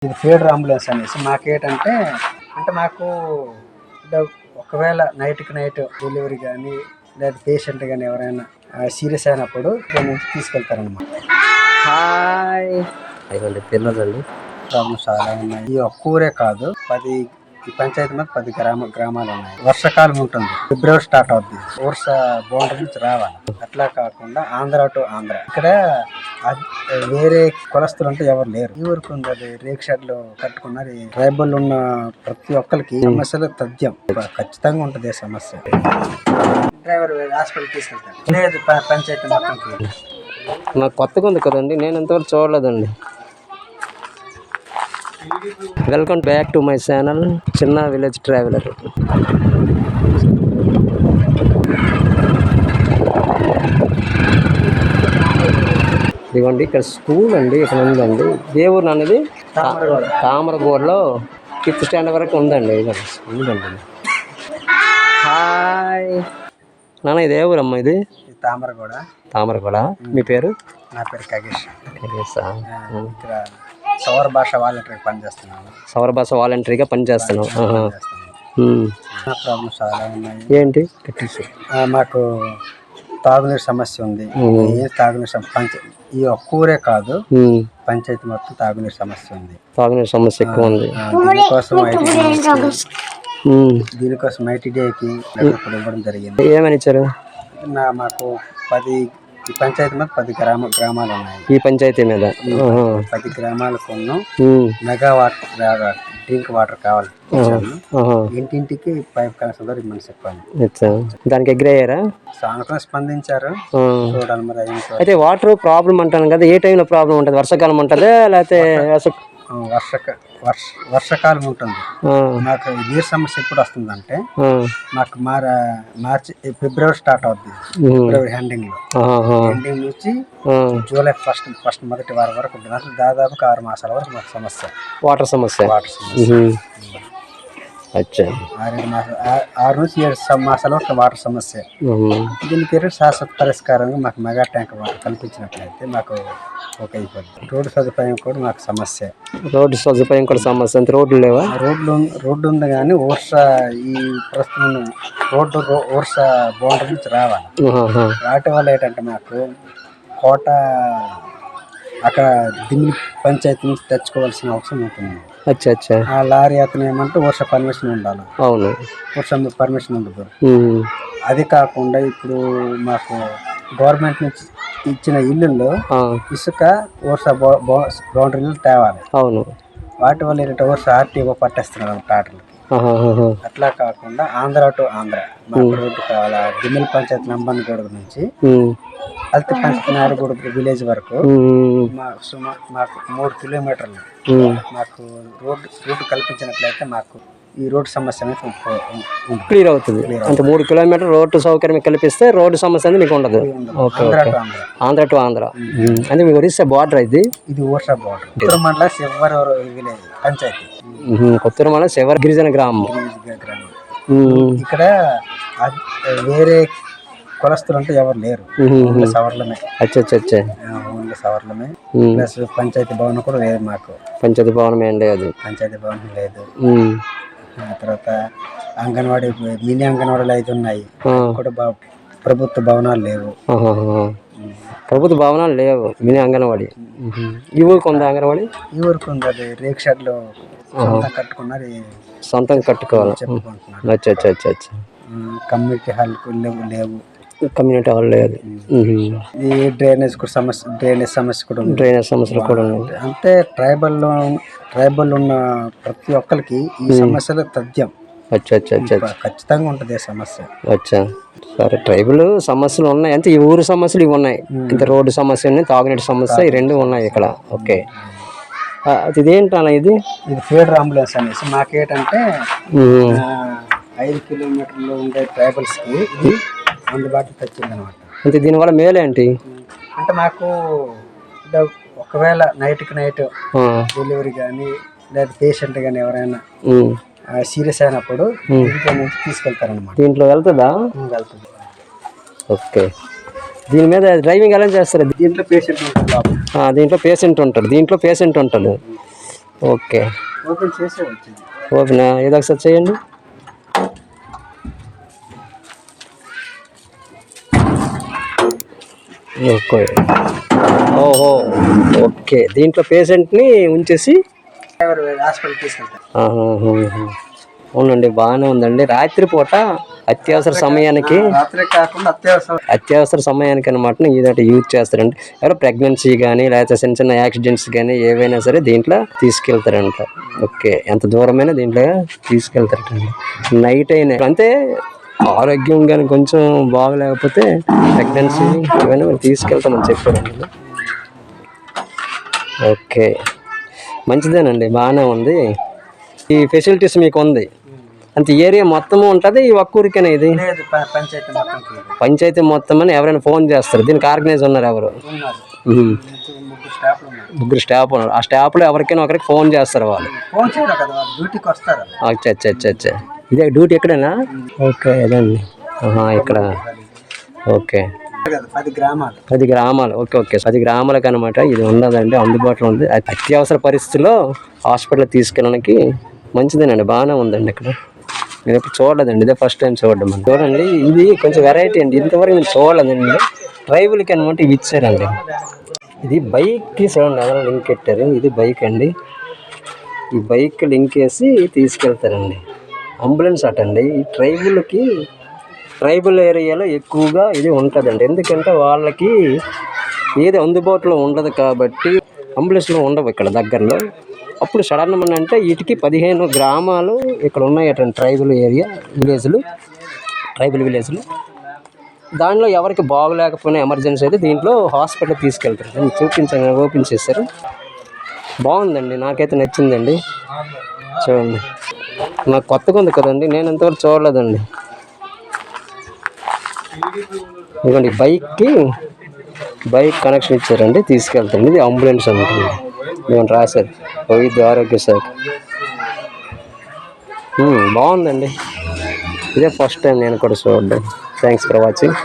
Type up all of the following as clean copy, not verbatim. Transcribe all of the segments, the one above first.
ఇది feeder ambulance అనేసి మాకేంటంటే మాకు ఒకవేళ నైట్కి నైట్ డెలివరీ కానీ లేదా పేషెంట్ కానీ ఎవరైనా సీరియస్ అయినప్పుడు నుంచి తీసుకెళ్తారనమాట. హాయ్ అయిపోండి పిల్లలండి. ప్రాబ్లమ్స్ చాలా ఉన్నాయి. ఈ ఒక్క ఊరే కాదు, ఈ పంచాయతీ మీద 10 గ్రామాలు ఉన్నాయి. వర్షాకాలం ఉంటుంది, ఫిబ్రవరి స్టార్ట్ అవుతుంది. ఊర్స బౌండరీ నుంచి రావాలి. అట్లా కాకుండా ఆంధ్ర టు ఆంధ్ర. ఇక్కడ వేరే కులస్తులు అంటే ఎవరు లేరు. ఈ ఊరికి ఉంది అది రేక్ షెడ్లు కట్టుకున్నారు. ట్రైబల్ ఉన్న ప్రతి ఒక్కరికి సమస్యలు తథ్యం ఖచ్చితంగా ఉంటుంది. సమస్య డ్రైవర్ హాస్పిటల్ తీసుకెళ్తారు. లేదు పంచాయతీ మొత్తం నాకు కొత్తగా ఉంది కదండి, నేను ఎంతవరకు చూడలేదండి. Welcome back to my channel చిన్న విలేజ్ ట్రావెలర్. ఇదిగోండి ఇక్కడ స్కూల్ అండి, ఇక్కడ ఉందండి. దేవుడు అనేది తామరగూడలో 5th స్టాండర్డ్ వరకు ఉందండి. స్కూల్ అండి. హాయ్ నాన్న, ఇది ఏ ఊరమ్మా? ఇది తామరగూడ. మీ పేరు? నా పేరు కగేష్. కగేషా? సౌర భాష వాలంటరీగా పనిచేస్తున్నాను. సౌర భాష వాలంటరీగా పనిచేస్తున్నావు. ప్రాబ్లమ్స్ చాలా ఉన్నాయి. ఏంటి? మాకు తాగునీరు సమస్య ఉంది. తాగునీరు ఈ ఒక్క ఊరే కాదు, పంచాయతీ మొత్తం తాగునీరు సమస్య ఉంది. తాగునీరు సమస్య ఎక్కువ ఉంది. దీనికోసం ఐటీడీకి ఇవ్వడం జరిగింది. ఏమని ఇచ్చారు? మాకు ఈ పంచాయతీ మీద 10 గ్రామాలు ఉన్నాయి. ఈ పంచాయతీ మీద 10 గ్రామాలకు మెగా వాటర్ డ్రింక్ వాటర్ కావాలి. ఇంటింటికి పైప్ కనెక్షన్ ద్వారా ఇమ్మని చెప్పాను. దానికి అగ్రి అయ్యారా? సానుకూలంగా స్పందించారు. చూడాలి మరి. అయితే వాటర్ ప్రాబ్లం అంటాను కదా, ఏ టైంలో ప్రాబ్లం ఉంటుంది? వర్షాకాలం ఉంటుందా లేకపోతే వర్షాకాలం ఉంటుంది. నాకు నీరు సమస్య ఎప్పుడు వస్తుందంటే నాకు మార్చి ఫిబ్రవరి స్టార్ట్ అవుతుంది. ఫిబ్రవరి ఎండింగ్ నుంచి జూలై ఫస్ట్ మొదటి వారం వరకు ఉంటుంది. అసలు దాదాపుగా 6 మాసాల వరకు మాకు సమస్య, వాటర్ సమస్య. 6 నుంచి 7 మాసాల వరకు వాటర్ సమస్య. దీనికి శాశ్వత పరిష్కారంగా మాకు మెగా ట్యాంక్ వాటర్ కల్పించినట్లయితే మాకు ఓకే అయిపోతుంది. రోడ్డు సదుపాయం కూడా మాకు సమస్య. రోడ్డు సదుపాయం కూడా సమస్య. అంత రోడ్లు లేవా? రోడ్డు ఉంది కానీ ఈ ప్రస్తుతం ఊర్స బౌండరీ నుంచి రావాలి. వాటి వల్ల ఏంటంటే మాకు కోట అక్కడ దిమ్మి పంచాయతీ నుంచి తెచ్చుకోవాల్సిన అవసరం ఉంటుంది. ఆ లారీ అతను ఏమంటే వర్ష పర్మిషన్ ఉండాలి. అవును, వర్షం పర్మిషన్ ఉండదు. అది కాకుండా ఇప్పుడు మాకు గవర్నమెంట్ నుంచి ఇచ్చిన ఇల్లుల్లో ఇసుక వర్ష బౌండరీలు తేవాలి. అవును, వాటి వల్ల ఏంటంటే వర్ష ఆర్టీఓ పట్టేస్తున్నారు టాటర్లు. అట్లా కాకుండా ఆంధ్ర టు ఆంధ్ర మాకు రోడ్డు కావాలి. దిమ్మిలి పంచాయతీ నంబన్గూడ నుంచి అల్తి పంచనారగూడ విలేజ్ వరకు మాకు 3 కిలోమీటర్లు మాకు రోడ్డు కల్పించినట్లయితే మాకు ఈ రోడ్డు సమస్య అనేది క్లియర్ అవుతుంది. అంటే 3 కిలోమీటర్ రోడ్డు సౌకర్యం కల్పిస్తే రోడ్డు సమస్య అనేది మీకు ఉండదు. ఆంధ్ర టు ఆంధ్ర అంటే మీకు ఒరిస్సా బార్డర్. ఇది ఒరిస్సా బార్డర్. ఉత్తరమండల శివర్ విలేజ్ పంచాయతీ. ఉత్తరమండల శివర్ గిరిజన గ్రామం. ఇక్కడ వేరే కులస్తులు అంటే ఎవరు లేరు. సవర్లమే. ఓన్లీ సవర్లమే. ప్లస్ పంచాయతీ భవనం కూడా లేదు మాకు. పంచాయతీ భవనం ఏం లేదు. పంచాయతీ భవనం లేదు. తర్వాత అంగన్వాడీ మినీ అంగన్వాడీలు 5 ఉన్నాయి. కూడా ప్రభుత్వ భవనాలు లేవు. ప్రభుత్వ భవనాలు లేవు. మినీ అంగన్వాడీ ఈ ఊరికి ఉంది. అంగన్వాడీ ఈ ఊరికి ఉంది. అది రేక్ షెడ్లు కట్టుకున్నారు. సొంతంగా కట్టుకోవాలి చెప్పుకుంటున్నారు. కమ్యూనిటీ హాల్ లేవు. కమ్యూనిటీ హాల్ లేదు. ఈ డ్రైనేజ్ సమస్య కూడా ఉంది. డ్రైనేజ్ సమస్యలు కూడా ఉన్నాయి. అంటే ట్రైబల్ ఉన్న ప్రతి ఒక్కరికి ఈ సమస్యలు తథ్యం ఖచ్చితంగా ఉంటుంది. సమస్య సరే, ట్రైబల్ సమస్యలు ఉన్నాయి. అంటే ఈ ఊరు సమస్యలు ఇవి ఉన్నాయి. ఇంత రోడ్డు సమస్య ఉన్నాయి, తాగునీటి సమస్య, ఈ 2 ఉన్నాయి ఇక్కడ. ఓకే, ఇదేంటన్నా? ఇది ఫీడర్ అంబులెన్స్ అనేసి మాకేంటంటే 5 కిలోమీటర్లు ఉండే ట్రైబల్స్కి ఇది అందుబాటులో తెచ్చింది అనమాట. అంటే దీనివల్ల మేలే ఏంటి అంటే మాకు ఒకవేళ నైట్కి నైట్ డెలివరీ కానీ లేదా పేషెంట్ కానీ ఎవరైనా సీరియస్ అయినప్పుడు నుంచి తీసుకెళ్తారనమాట. దీంట్లో వెళ్తుందా? వెళ్తుంది. ఓకే, దీని మీద డ్రైవింగ్ ఎలా చేస్తారు? దీంట్లో పేషెంట్ ఉంటాడు. దీంట్లో పేషెంట్ ఉంటాడు. ఓకే, ఓపెన్ చేసే వచ్చింది. ఓపెన్ ఏదో ఒకసారి చేయండి. ఓకే, ఓహో, ఓకే. దీంట్లో పేషెంట్ని ఉంచేసి హాస్పిటల్ తీసుకెళ్తారు. అవునండి, బాగానే ఉందండి. రాత్రిపూట అత్యవసర సమయానికి, రాత్రి కాకుండా అత్యవసర సమయానికి అనమాట ఇదైతే యూజ్ చేస్తారండి. ఎవరో ప్రెగ్నెన్సీ కానీ లేకపోతే చిన్న చిన్న యాక్సిడెంట్స్ కానీ ఏవైనా సరే దీంట్లో తీసుకెళ్తారంట. ఓకే, ఎంత దూరమైనా దీంట్లో తీసుకెళ్తారండి. నైట్ అయినా అంటే ఆరోగ్యం కానీ కొంచెం బాగలేకపోతే ప్రెగ్నెన్సీ ఇవన్నీ మనం తీసుకెళ్తామని చెప్పారండి. ఓకే, మంచిదేనండి, బాగానే ఉంది. ఈ ఫెసిలిటీస్ మీకు ఉంది అంత ఏరియా మొత్తము ఉంటుంది. ఈ ఒక్క ఊరికేనా ఇది? పంచాయతీ మొత్తం అని ఎవరైనా ఫోన్ చేస్తారు? దీనికి ఆర్గనైజ్ ఉన్నారు ఎవరు? ముగ్గురు స్టాఫ్ ఉన్నారు. ఆ స్టాఫ్లో ఎవరికైనా ఒకరికి ఫోన్ చేస్తారు వాళ్ళు. అచ్చా అచ్చా అచ్చా అచ్చా, ఇదే డ్యూటీ ఎక్కడైనా? ఓకే, అదండి. ఇక్కడ ఓకే, 10 గ్రామాలు. ఓకే ఓకే, 10 గ్రామాలకు అనమాట ఇది ఉన్నదండి, అందుబాటులో ఉంది. అత్యవసర పరిస్థితుల్లో హాస్పిటల్ తీసుకెళ్ళడానికి మంచిదేనండి, బాగానే ఉందండి. ఇక్కడ నేను ఎప్పుడు చూడలేదండి, ఇదే ఫస్ట్ టైం చూడడం. చూడండి, ఇది కొంచెం వెరైటీ అండి, ఇంతవరకు నేను చూడలేదండి. ట్రైబుల్కి అనమాట ఇవి ఇచ్చారండి. ఇది బైక్కి చూడండి ఎవరో లింక్ పెట్టారు. ఇది బైక్ అండి, ఈ బైక్ లింక్ వేసి తీసుకెళ్తారండి. అంబులెన్స్ అటండి. ఈ ట్రైబల్ ఏరియాలో ఎక్కువగా ఇది ఉంటుందండి. ఎందుకంటే వాళ్ళకి ఏది అందుబాటులో ఉండదు కాబట్టి అంబులెన్స్లో ఉండవు ఇక్కడ దగ్గరలో. అప్పుడు సడన్ అంటే వీటికి 15 గ్రామాలు ఇక్కడ ఉన్నాయటండి, ట్రైబల్ విలేజ్లు. దానిలో ఎవరికి బాగలేకపోయినా ఎమర్జెన్సీ అయితే దీంట్లో హాస్పిటల్ తీసుకెళ్తారు. నేను చూపించాను, ఓపెన్ చేశారు. బాగుందండి, నాకైతే నచ్చిందండి. చూడండి, నాకు కొత్తగా ఉంది కదండి, నేను ఎంతవరకు చూడలేదండి. ఇదిగోండి, బైక్ కనెక్షన్ ఇచ్చారండి, తీసుకెళ్తాండి. ఇది అంబులెన్స్ ఉంటుంది, ఇదిగోండి రాశారు, వైద్య ఆరోగ్య శాఖ. బాగుందండి, ఇదే ఫస్ట్ టైం నేను కూడా చూడడం. Thanks for watching.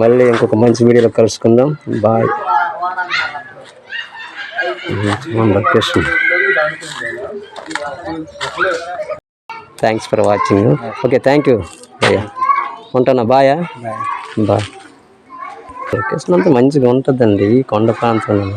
మళ్ళీ ఇంకొక మంచి వీడియోలో కలుసుకుందాం. Bye. Thanks for watching. Okay, thank you అయ్యా, ఉంటానా, బాయ్. లొకేషన్ అంతా మంచిగా ఉంటుందండి కొండ ప్రాంతంలో.